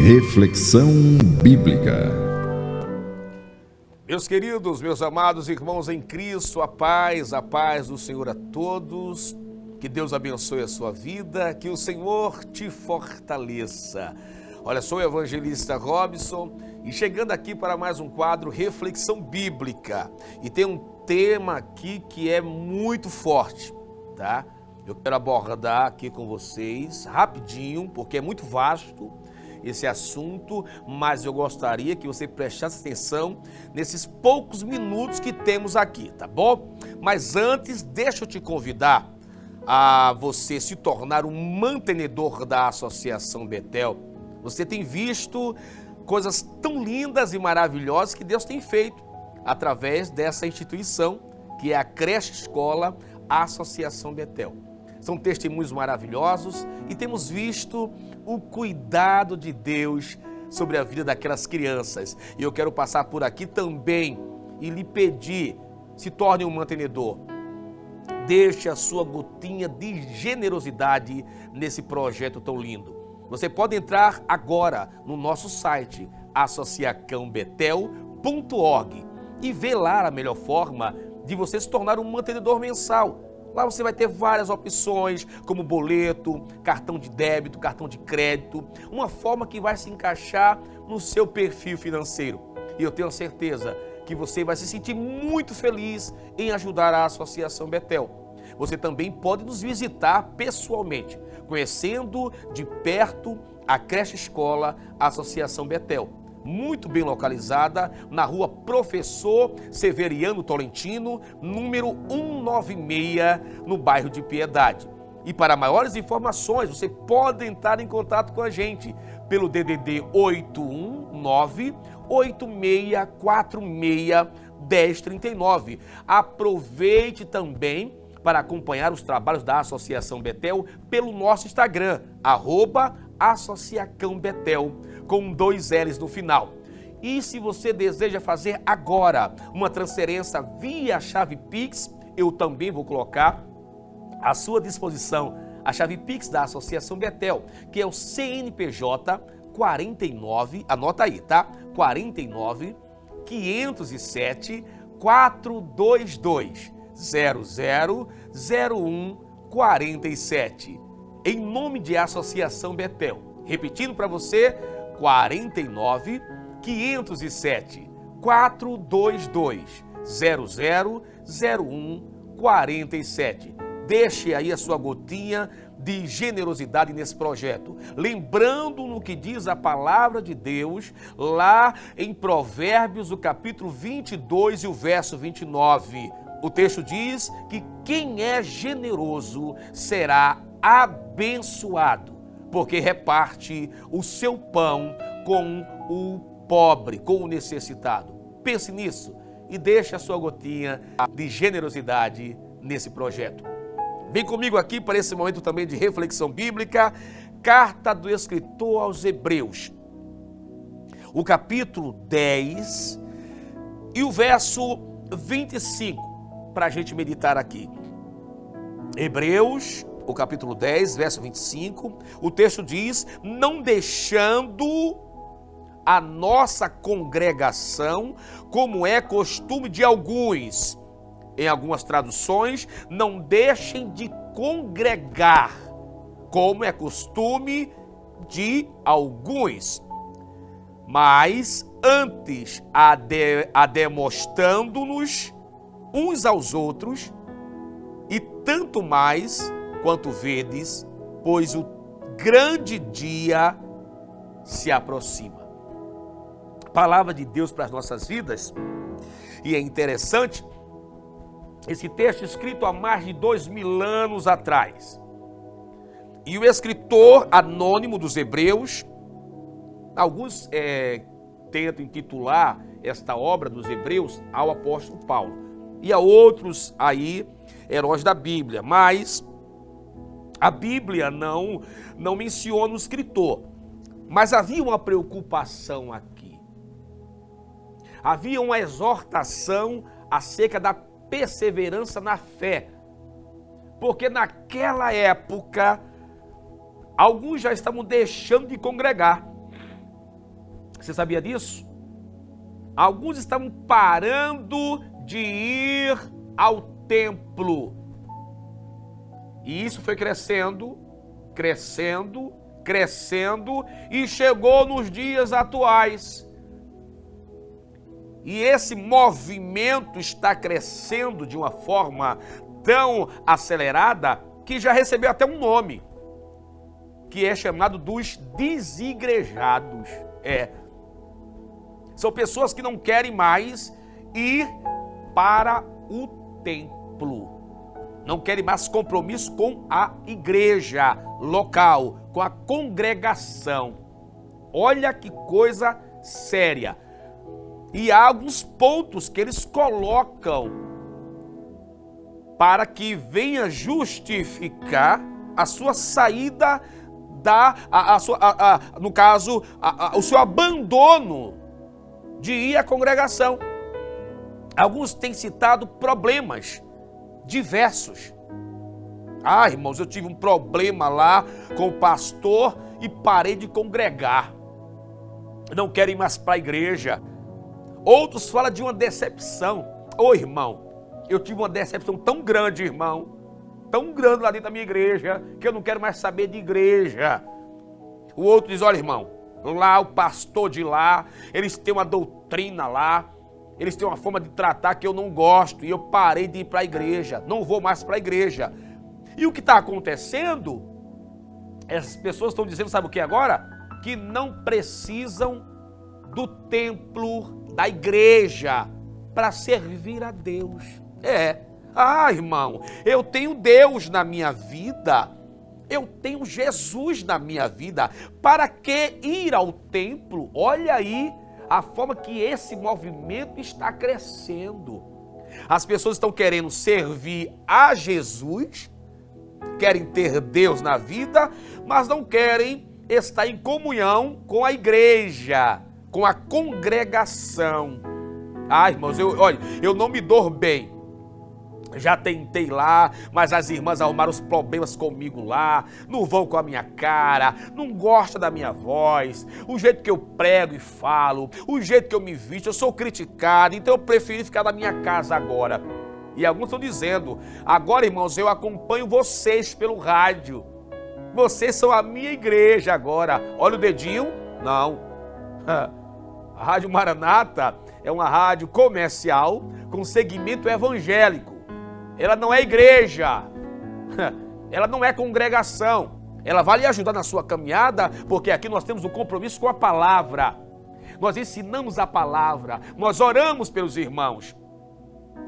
Reflexão Bíblica. Meus queridos, meus amados irmãos em Cristo, a paz do Senhor a todos. Que Deus abençoe a sua vida, que o Senhor te fortaleça. Olha, sou o evangelista Robson e chegando aqui para mais um quadro Reflexão Bíblica. E tem um tema aqui que é muito forte, tá? Eu quero abordar aqui com vocês rapidinho, porque é muito vasto esse assunto, mas eu gostaria que você prestasse atenção nesses poucos minutos que temos aqui, tá bom? Mas antes, deixa eu te convidar a você se tornar um mantenedor da Associação Betel. Você tem visto coisas tão lindas e maravilhosas que Deus tem feito através dessa instituição, que é a creche escola Associação Betel. São testemunhos maravilhosos e temos visto o cuidado de Deus sobre a vida daquelas crianças. E eu quero passar por aqui também e lhe pedir, se torne um mantenedor. Deixe a sua gotinha de generosidade nesse projeto tão lindo. Você pode entrar agora no nosso site, associacãobetel.org, e ver lá a melhor forma de você se tornar um mantenedor mensal. Lá você vai ter várias opções, como boleto, cartão de débito, cartão de crédito, uma forma que vai se encaixar no seu perfil financeiro. E eu tenho certeza que você vai se sentir muito feliz em ajudar a Associação Betel. Você também pode nos visitar pessoalmente, conhecendo de perto a creche escola Associação Betel. Muito bem localizada na rua Professor Severiano Tolentino, número 196, no bairro de Piedade. E para maiores informações, você pode entrar em contato com a gente pelo DDD 819-8646-1039. Aproveite também para acompanhar os trabalhos da Associação Betel pelo nosso Instagram, @associacãobetel, com 2 L's no final. E se você deseja fazer agora uma transferência via chave Pix, eu também vou colocar à sua disposição a chave Pix da Associação Betel, que é o CNPJ 49, anota aí, tá? 49 507 422 000147, em nome de Associação Betel. Repetindo para você, 49 507 422 000147. Deixe aí a sua gotinha de generosidade nesse projeto. Lembrando no que diz a palavra de Deus, lá em Provérbios, o capítulo 22 e o verso 29. O texto diz que quem é generoso será abençoado, porque reparte o seu pão com o pobre, com o necessitado. Pense nisso e deixe a sua gotinha de generosidade nesse projeto. Vem comigo aqui para esse momento também de reflexão bíblica, carta do escritor aos Hebreus, o capítulo 10 e o verso 25, para a gente meditar aqui. Hebreus, o capítulo 10, verso 25, o texto diz: não deixando a nossa congregação, como é costume de alguns. Em algumas traduções, não deixem de congregar, como é costume de alguns, mas antes demonstrando-nos uns aos outros, e tanto mais quanto vedes, pois o grande dia se aproxima. Palavra de Deus para as nossas vidas. E é interessante esse texto escrito há mais de 2000 anos atrás. E o escritor anônimo dos Hebreus, alguns tentam intitular esta obra dos Hebreus ao apóstolo Paulo. E há outros aí, heróis da Bíblia, mas a Bíblia não menciona o escritor. Mas havia uma preocupação aqui. Havia uma exortação acerca da perseverança na fé. Porque naquela época, alguns já estavam deixando de congregar. Você sabia disso? Alguns estavam parando de ir ao templo. E isso foi crescendo, crescendo, crescendo e chegou nos dias atuais. E esse movimento está crescendo de uma forma tão acelerada que já recebeu até um nome, que é chamado dos desigrejados. São pessoas que não querem mais ir para o templo. Não querem mais compromisso com a igreja local, com a congregação. Olha que coisa séria. E há alguns pontos que eles colocam para que venha justificar a sua saída no caso, o seu abandono de ir à congregação. Alguns têm citado problemas diversos. Irmãos, eu tive um problema lá com o pastor e parei de congregar. Não quero ir mais para a igreja. Outros falam de uma decepção. Irmão, eu tive uma decepção tão grande, irmão, tão grande lá dentro da minha igreja, que eu não quero mais saber de igreja. O outro diz, olha, irmão, lá o pastor de lá, eles têm uma doutrina lá, eles têm uma forma de tratar que eu não gosto, e eu parei de ir para a igreja, não vou mais para a igreja. E o que está acontecendo, essas pessoas estão dizendo, sabe o que agora? Que não precisam do templo, da igreja, para servir a Deus. Irmão, eu tenho Deus na minha vida, eu tenho Jesus na minha vida, para que ir ao templo? Olha aí a forma que esse movimento está crescendo. As pessoas estão querendo servir a Jesus, querem ter Deus na vida, mas não querem estar em comunhão com a igreja, com a congregação. Irmãos, eu não me dou bem. Já tentei lá, mas as irmãs arrumaram os problemas comigo lá, não vão com a minha cara, não gostam da minha voz, o jeito que eu prego e falo, o jeito que eu me visto, eu sou criticado, então eu preferi ficar na minha casa agora. E alguns estão dizendo, agora, irmãos, eu acompanho vocês pelo rádio, vocês são a minha igreja agora. Olha o dedinho, não. A Rádio Maranata é uma rádio comercial com segmento evangélico. Ela não é igreja, ela não é congregação. Ela vai lhe ajudar na sua caminhada, porque aqui nós temos um compromisso com a palavra. Nós ensinamos a palavra, nós oramos pelos irmãos.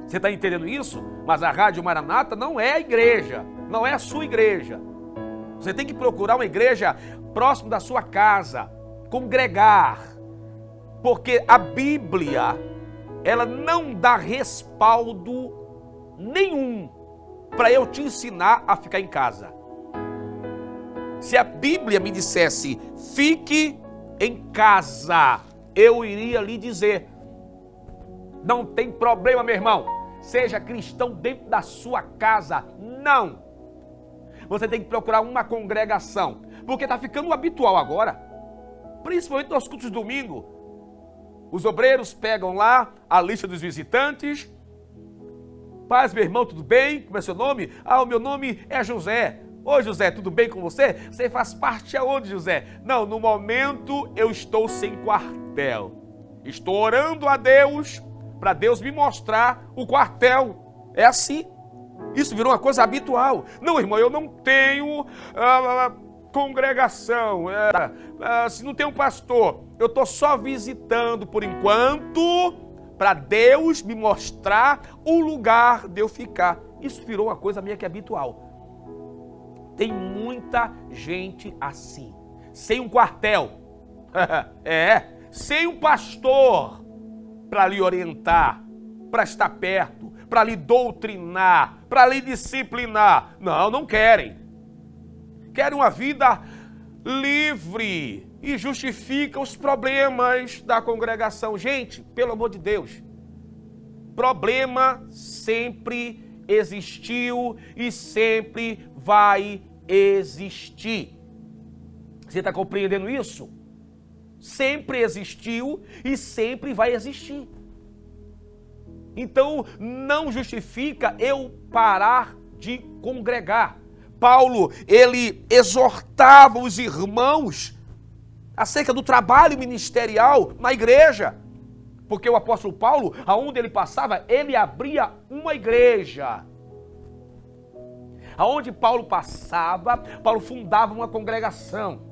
Você está entendendo isso? Mas a Rádio Maranata não é a igreja, não é a sua igreja. Você tem que procurar uma igreja próximo da sua casa, congregar. Porque a Bíblia, ela não dá respaldo nenhum para eu te ensinar a ficar em casa. Se a Bíblia me dissesse, fique em casa, eu iria lhe dizer, não tem problema, meu irmão, seja cristão dentro da sua casa. Não. Você tem que procurar uma congregação, porque está ficando habitual agora, principalmente nos cultos de domingo. Os obreiros pegam lá a lista dos visitantes. Paz, meu irmão, tudo bem? Como é seu nome? O meu nome é José. Oi, José, tudo bem com você? Você faz parte aonde, José? Não, no momento eu estou sem quartel. Estou orando a Deus para Deus me mostrar o quartel. É assim. Isso virou uma coisa habitual. Não, irmão, eu não tenho congregação. Se não tem um pastor, eu estou só visitando por enquanto, para Deus me mostrar o lugar de eu ficar. Isso virou uma coisa minha que é habitual. Tem muita gente assim, sem um quartel, sem um pastor para lhe orientar, para estar perto, para lhe doutrinar, para lhe disciplinar. Não querem. Querem uma vida livre e justifica os problemas da congregação. Gente, pelo amor de Deus, problema sempre existiu e sempre vai existir. Você está compreendendo isso? sempre existiu e sempre vai existir. Então, não justifica eu parar de congregar. Paulo, ele exortava os irmãos acerca do trabalho ministerial na igreja. Porque o apóstolo Paulo, aonde ele passava, ele abria uma igreja. Aonde Paulo passava, Paulo fundava uma congregação.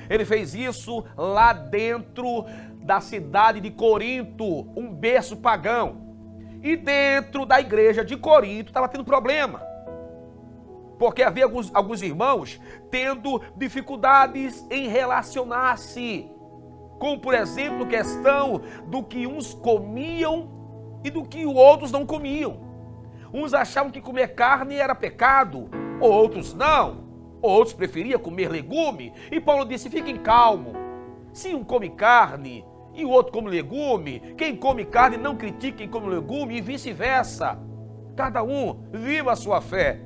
Ele fez isso lá dentro da cidade de Corinto, um berço pagão. E dentro da igreja de Corinto estava tendo problema. Porque havia alguns irmãos tendo dificuldades em relacionar-se. Como, por exemplo, questão do que uns comiam e do que outros não comiam. Uns achavam que comer carne era pecado, outros não. Outros preferiam comer legume. E Paulo disse, fiquem calmos. Se um come carne e o outro come legume, quem come carne não critique quem come legume e vice-versa. Cada um viva a sua fé.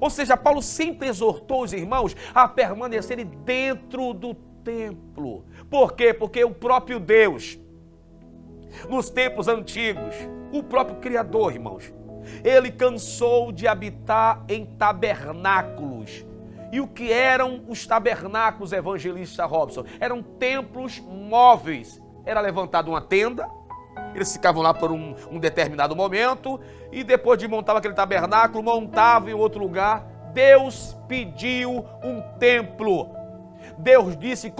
Ou seja, Paulo sempre exortou os irmãos a permanecerem dentro do templo. Por quê? Porque o próprio Deus, nos tempos antigos, o próprio Criador, irmãos, ele cansou de habitar em tabernáculos. E o que eram os tabernáculos, evangelista Robson? Eram templos móveis. Era levantada uma tenda, eles ficavam lá por um determinado momento, e depois de montar aquele tabernáculo, montavam em outro lugar. Deus pediu um templo. Deus disse,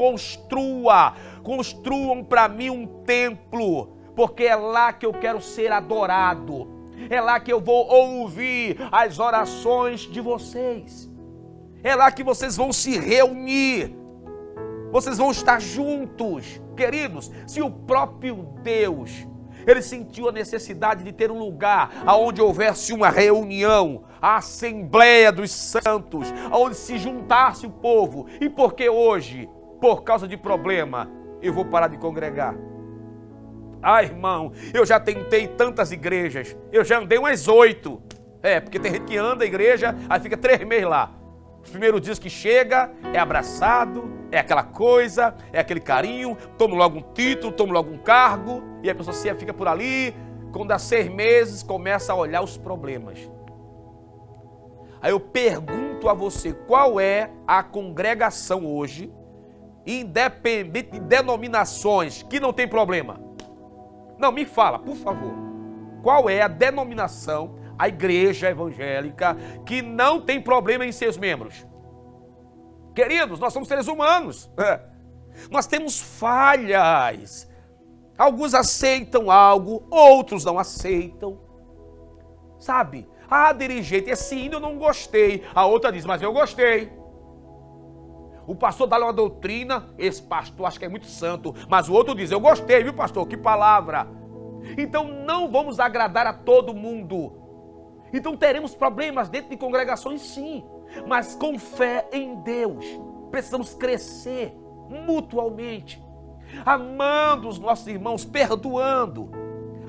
construam para mim um templo, porque é lá que eu quero ser adorado. É lá que eu vou ouvir as orações de vocês. É lá que vocês vão se reunir. Vocês vão estar juntos. Queridos, se o próprio Deus, ele sentiu a necessidade de ter um lugar onde houvesse uma reunião, a Assembleia dos Santos, onde se juntasse o povo. E por que hoje, por causa de problema, eu vou parar de congregar? Ah, irmão, eu já tentei tantas igrejas, eu já andei umas 8. Porque tem gente que anda a igreja, aí fica 3 meses lá. Os primeiros dias que chega, é abraçado, é aquela coisa, é aquele carinho, toma logo um título, toma logo um cargo, e a pessoa fica por ali, quando dá 6 meses, começa a olhar os problemas. Aí eu pergunto a você, qual é a congregação hoje, independente de denominações, que não tem problema? Não, me fala, por favor. Qual é a denominação, a igreja evangélica, que não tem problema em seus membros? Queridos, nós somos seres humanos. Nós temos falhas. Alguns aceitam algo, outros não aceitam. Sabe? Ah, dirigente, esse hino eu não gostei. A outra diz, mas eu gostei. O pastor dá uma doutrina, esse pastor acho que é muito santo, mas o outro diz, eu gostei, viu pastor? Que palavra! Então não vamos agradar a todo mundo. Então teremos problemas dentro de congregações, sim, mas com fé em Deus. Precisamos crescer mutualmente, amando os nossos irmãos, perdoando,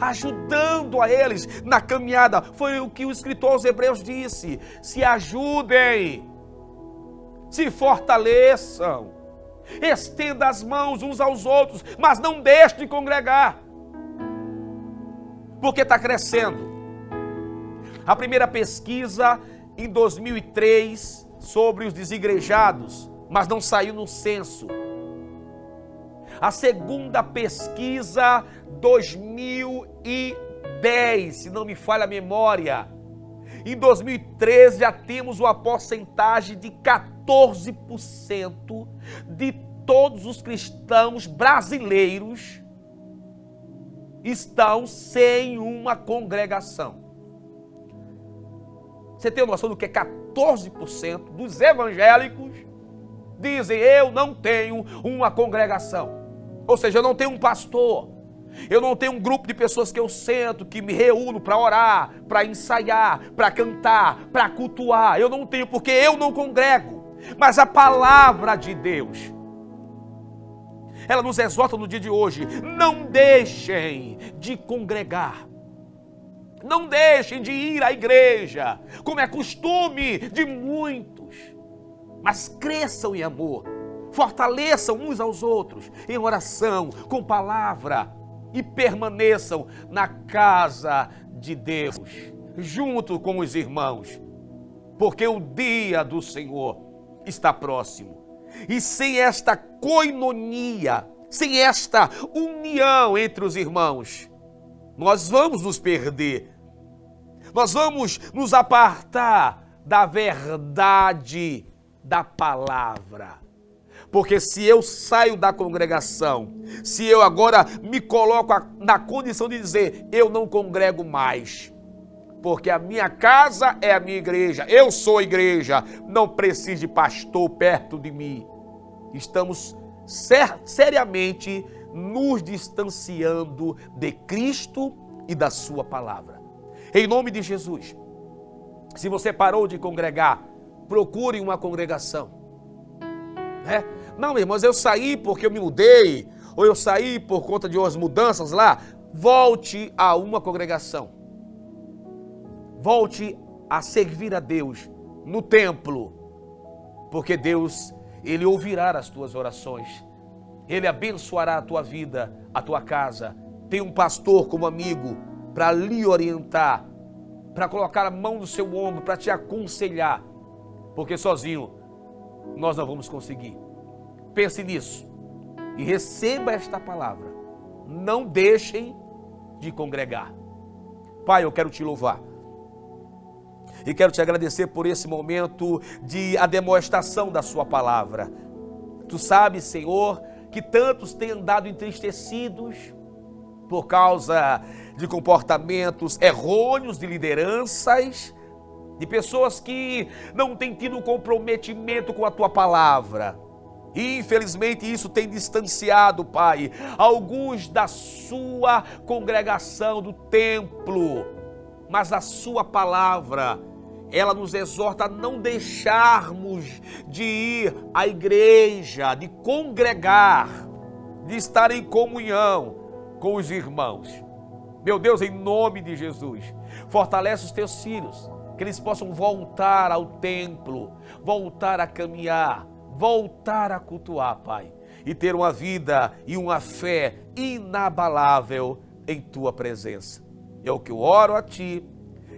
ajudando a eles na caminhada. Foi o que o escritor aos Hebreus disse: se ajudem, se fortaleçam, estenda as mãos uns aos outros, mas não deixe de congregar, porque está crescendo. A primeira pesquisa em 2003 sobre os desigrejados, mas não saiu no censo. A segunda pesquisa, 2010, se não me falha a memória. Em 2013 já temos uma porcentagem de 14% de todos os cristãos brasileiros estão sem uma congregação. Você tem noção do que é 14% dos evangélicos dizem, eu não tenho uma congregação. Ou seja, eu não tenho um pastor, eu não tenho um grupo de pessoas que eu sento, que me reúno para orar, para ensaiar, para cantar, para cultuar. Eu não tenho, porque eu não congrego. Mas a palavra de Deus, ela nos exorta no dia de hoje, não deixem de congregar. Não deixem de ir à igreja, como é costume de muitos, mas cresçam em amor, Fortaleçam uns aos outros em oração, com palavra, e permaneçam na casa de Deus, junto com os irmãos, porque o dia do Senhor está próximo. E sem esta coinonia, sem esta união entre os irmãos, nós vamos nos perder. Nós vamos nos apartar da verdade da palavra. Porque se eu saio da congregação, se eu agora me coloco na condição de dizer, eu não congrego mais, porque a minha casa é a minha igreja, eu sou igreja, não preciso de pastor perto de mim. Estamos seriamente nos distanciando de Cristo e da sua palavra. Em nome de Jesus, se você parou de congregar, procure uma congregação. Não, irmãos, eu saí porque eu me mudei, ou eu saí por conta de umas mudanças lá. Volte a uma congregação. Volte a servir a Deus no templo, porque Deus, Ele ouvirá as tuas orações. Ele abençoará a tua vida, a tua casa. Tem um pastor como amigo para lhe orientar, para colocar a mão no seu ombro, para te aconselhar, porque sozinho nós não vamos conseguir. Pense nisso e receba esta palavra. Não deixem de congregar. Pai, eu quero te louvar e quero te agradecer por esse momento de demonstração da sua palavra. Tu sabes, Senhor, que tantos têm andado entristecidos por causa de comportamentos errôneos de lideranças, de pessoas que não têm tido comprometimento com a tua palavra. E infelizmente isso tem distanciado, Pai, alguns da sua congregação, do templo. Mas a sua palavra, ela nos exorta a não deixarmos de ir à igreja, de congregar, de estar em comunhão com os irmãos. Meu Deus, em nome de Jesus, fortalece os teus filhos, que eles possam voltar ao templo, voltar a caminhar, voltar a cultuar, Pai, e ter uma vida e uma fé inabalável em tua presença. É o que eu oro a ti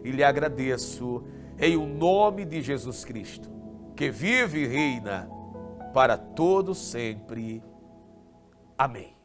e lhe agradeço em o nome de Jesus Cristo, que vive e reina para todo sempre. Amém.